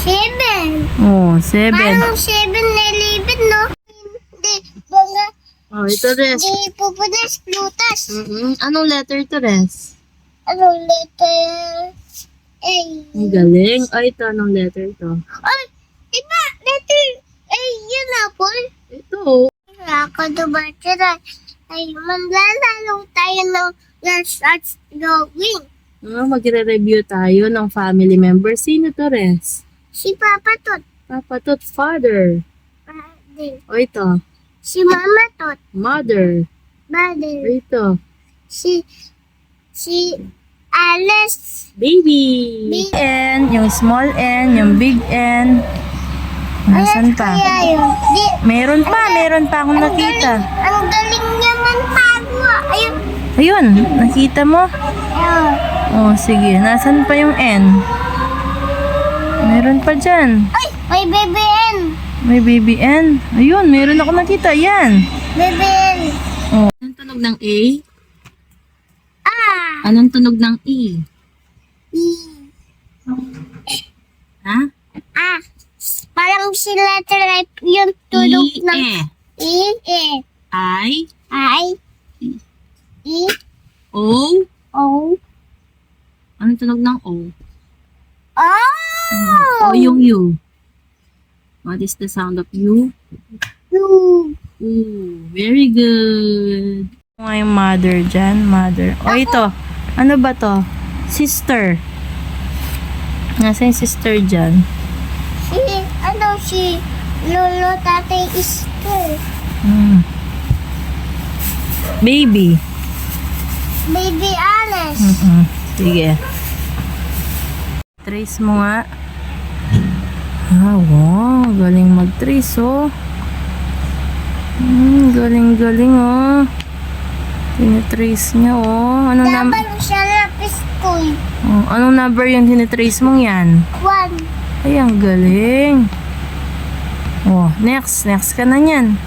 7. Oh, 7. Parang 7-Eleven, no? Hindi, mga, Oh, ito, Res. hindi pupunas, plutas. Anong letter to, Res? Anong letter? A. Ang galing. Ay, ito, anong letter to? Ay, iba, letter A, yun na po. Ito. Ako dumatira. Ay, maglalaro tayo ng Let's Start Drawing. Magre-review tayo ng family member. Sino to, Res? Si Papa Tot. Papa Tot, father. Father. O, ito. Si Mama Tot. Mother. Mother. O, ito. Si Alice. Baby. Baby. N, yung small N, yung big N. Nasaan pa? Kaya yun. Di, Meron pa akong nakita. ang galing niya man pagwa. Ayun. Ayun, nakita mo? Ayun. Oh, sige. Nasaan pa yung N? Meron pa dyan. Ay, may baby N. May baby N. Ayun, meron ako nakita. Yan. Baby N. Oh. Anong tunog ng A? Ah. Anong tunog ng E? E. Ha? Ah. Parang si letter F yung tulog E, ng E. E. I, I. E. O. O. Anong tunog ng O? Oh. O yung U. What is the sound of U? U. Ooh, very good. Nga yung mother dyan, mother. O ito, ano ba to? Sister. Nasa yung sister dyan? Si Lolo Tatay Easter. Baby. Baby Alice. Sige. Trace mo nga. Ah, wow. Galing mag-trace, oh. Galing-galing, oh. Tinitrace niya, oh. Anong number? Dapat siya lapis ko. Anong number yung tinitrace mong yan? 1. Ay, ang galing. Oh, next. Next ka na yan.